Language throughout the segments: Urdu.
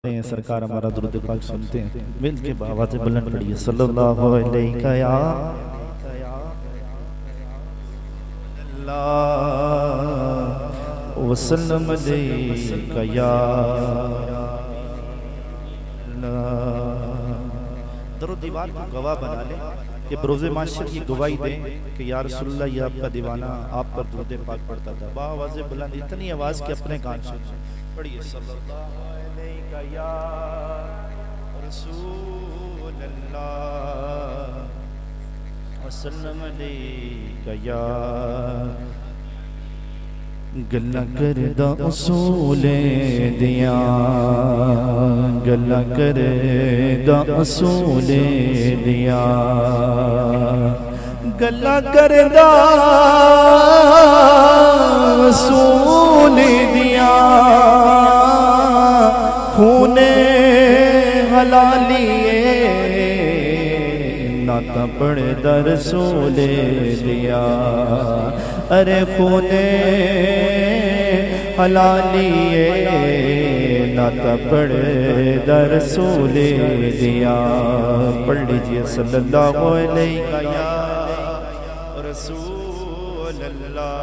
سرکار ہمارا درود پاک سنتے ہیں مل کے آواز بلند پڑھیے صلی اللہ علیہ یا اللہ وسلم علیہ یا درود دیوار کو گواہ بنا لیں کہ بروز معاشر کی گواہی دیں کہ یا رسول اللہ یہ آپ کا دیوانہ آپ پر درود پاک پڑھتا تھا با آواز بلند اتنی آواز کہ اپنے کان سے پڑھیے صلی اللہ یا رسول اللہ وسلم علیکہ یا گلہ کردہ اصول دیا گلہ کردہ اصول دیا گلہ کردہ اصول دیا خونے حلالیے ناتا پڑھ در رسول دیا ارے خونے حلالیے ناتا پڑھ در رسول دیا پڑھ لیجئے صلی اللہ علیہ یا رسول اللہ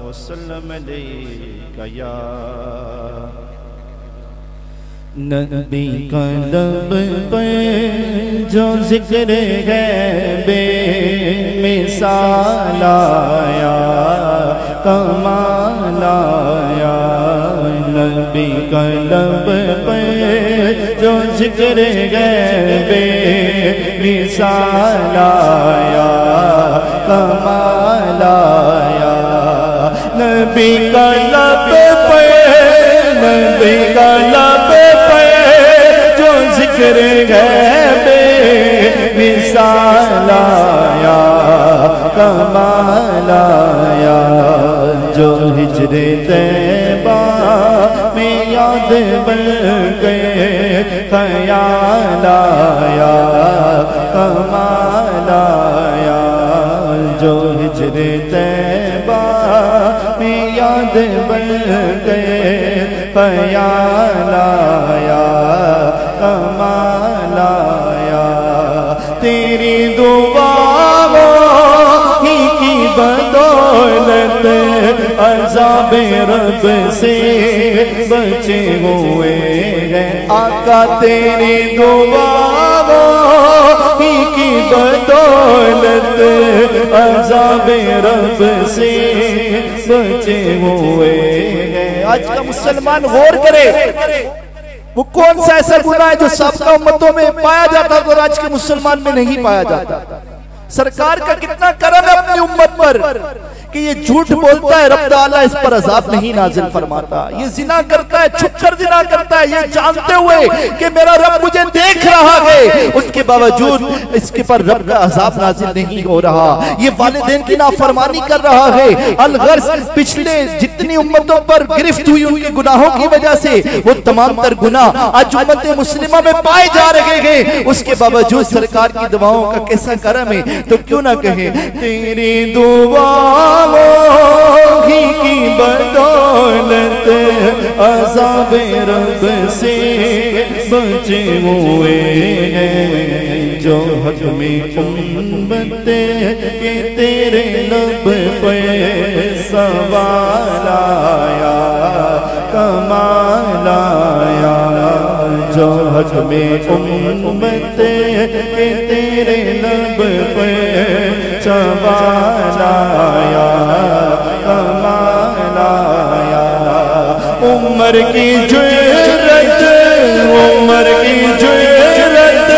وسلم علیہ یا نبی کا لب پر جو ذکر ہے بے مثال آیا کمال آیا نبی کا لب پر جو ذکر ہے بے مثال آیا کمال آیا نبی کا لب پر نبی کا لب ذکر ہے بے مثال آیا کمال آیا جو ہجر طیبہ میں یاد بن گئے خیال آیا کمال آیا جو ہجر طیبہ میں یاد بن گئے خیال آیا کمال آیا تیری دعاؤں ہی کی بدولت عذاب رب سے بچے ہوئے ہیں آقا تیری دعاؤں ہی کی بدولت عذاب رب سے بچے ہوئے ہیں آج کا مسلمان غور کرے وہ کون سا ایسا گناہ ہے جو سابقہ امتوں میں پایا جاتا اور آج کے مسلمان میں نہیں پایا جاتا سرکار کا کتنا کرم ہے اپنی امت پر کہ یہ جھوٹ بولتا ہے رب تعالیٰ اس پر عذاب نہیں نازل فرماتا یہ زنا کرتا ہے چھپ کر زنا کرتا ہے یہ جانتے ہوئے کہ میرا رب مجھے دیکھ رہا ہے اس کے باوجود اس کے پر رب کا عذاب نازل نہیں ہو رہا یہ والدین کی نافرمانی کر رہا ہے الغرض پچھلے جتنی امتوں پر گرفت ہوئی ان کے گناہوں کی وجہ سے وہ تمام تر گناہ آج امت مسلمہ میں پائے جا رہے ہیں اس کے باوجود سرکار کی دعاؤں کا کیسا کرم ہے تو کیوں نہ کہیں تیری دعا ہی کی بدولت عذاب رب سے بچے ہوئے ہیں جو حکم امت کہ تیرے لب پہ سوال آیا کمال آیا جو حکم امت کہ تیرے لب پہ سوال آیا کمال آیا عمر کی جرت عمر کی جرت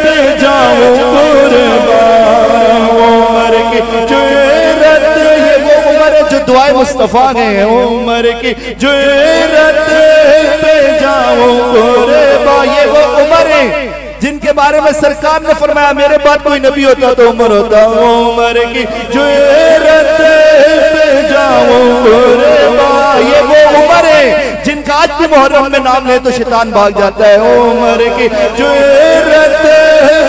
پہ جاؤں قربان عمر کی جرت یہ وہ عمر جو دعائے مصطفیٰ ہیں عمر کی جرت پہ جاؤں قربان یہ وہ عمر ہیں جن کے بارے میں سرکار نے فرمایا میرے بعد کوئی نبی ہوتا تو عمر ہوتا عمر کی جرت پہ جاؤں قربان یہ وہ عمر ہے جن کا آج بھی محرم میں نام لے تو شیطان بھاگ جاتا ہے عمر کی جرت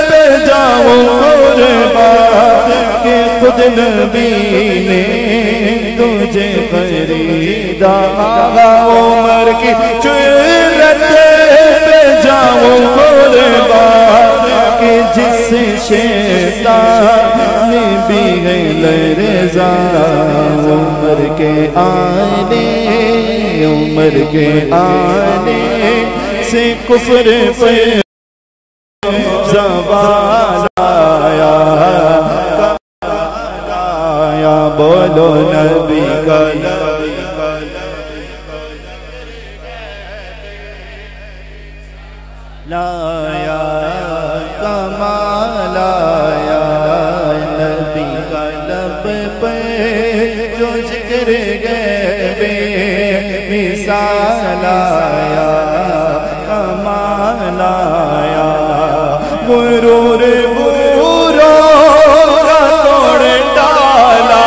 پہ جاؤں قربان کہ خود نبی نے تجھے خریدا عمر کی جرت جس شیطان بھی ہے لرزا عمر کے آنے سے کفر پر زوال آیا بولو نبی کا لایا کمال آیا نبی کا لب پہ جو ذکر غیب مثال آیا کمال آیا غرور کا توڑ ڈالا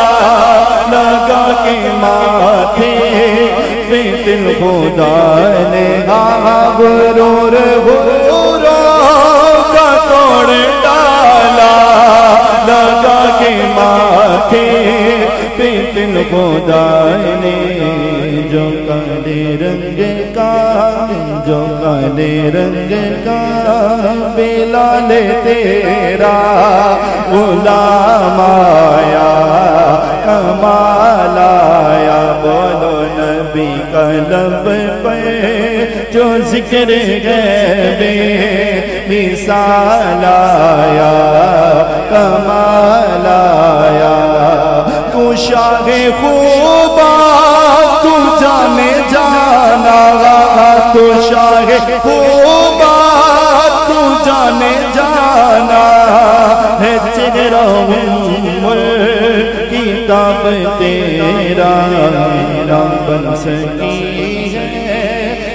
لگا کے ماتھے پہ دل خدا نے غرور کا توڑ ڈالا لگا کے ماتھے پہ دل خدا نے جو کالے رنگ کا بلال تیرا غلام آیا کمال آیا بولو نبی کا لب پہ جو ذکر غیب مثال آیا کمال آیا تو شاہ خوبان تو جانے جانا تو شاہ خوبان تو جانے جانا ہے چہرہ کتاب تیرا نہ بن سکی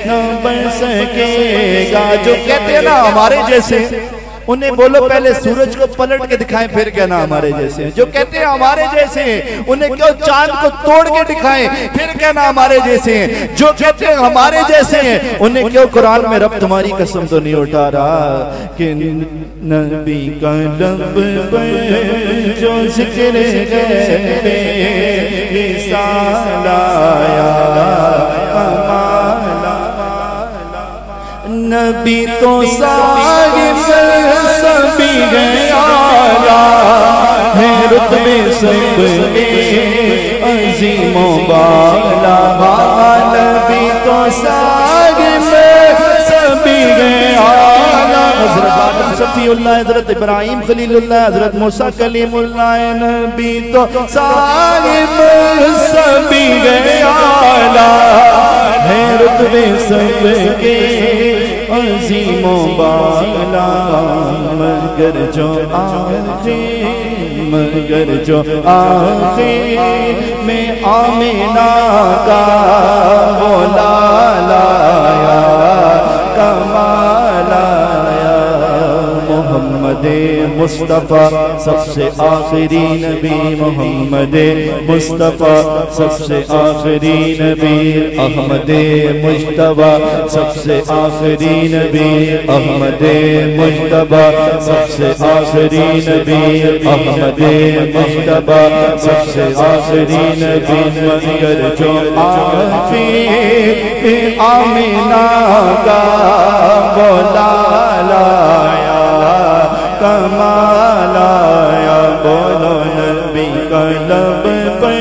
نہ بن سکے گا جو کہتے ہیں نا ہمارے جیسے انہیں بولو پہلے سورج کو پلٹ کے دکھائیں پھر کہنا ہمارے جیسے جو کہتے ہیں ہمارے جیسے انہیں کیوں چاند کو توڑ کے دکھائیں پھر کہنا ہمارے جیسے جو کہتے ہیں ہمارے جیسے انہیں کیوں قرآن میں رب تمہاری قسم تو نہیں اٹھا رہا کہ نبی کا لب پہ جو ذکر غیب مثال آیا کمال نبی تو صاحب سبھی گیا ہے رتبے سب کے عظیم و بالا نبی تو صاحب سبھی گیا حضرت آدم صفی اللہ حضرت ابراہیم خلیل اللہ حضرت موسیٰ کلیم اللہ نبی تو صاحب سبھی گیا ہے رتبے سب کے عظیم و بالا مگر جو آخر میں آمینہ کا وہ لایا کمال آیا محمد مصطفیٰ سب سے آخری نبی محمد مصطفیٰ سب سے آخری نبی احمد مجتبیٰ سب سے آخری نبی احمد مجتبیٰ سب سے آخری نبی احمد مجتبیٰ سب سے آخری نبی مگر جو آخر آمینہ کا وہ لایا کمال آیا بولو نبی کا لب پہ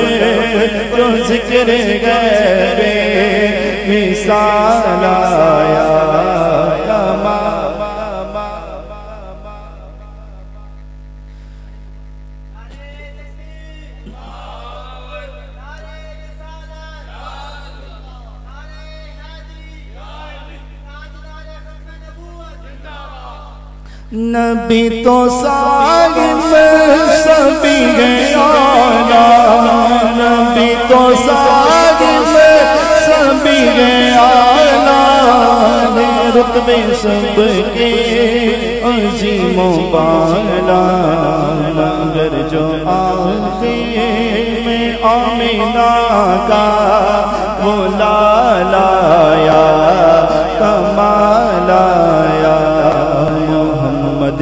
جو ذکر غیب مثال آیا کمال نبی تو صاحب سبھی گیا نبی تو صاحب سبھی گیا رتبے سب کے عظیم و بالا مگر جو آخر میں آمینہ کا وہ لایا کمال آیا محمد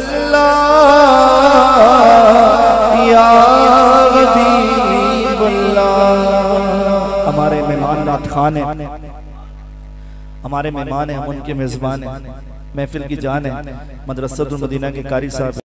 اللہ یا حبیب اللہ۔ ہمارے مہمان نعت خوان ہیں، ہمارے مہمان ہیں، ہم ان کے میزبان ہیں، محفل کی جان ہے۔ مدرسۃ المدینہ کے قاری صاحب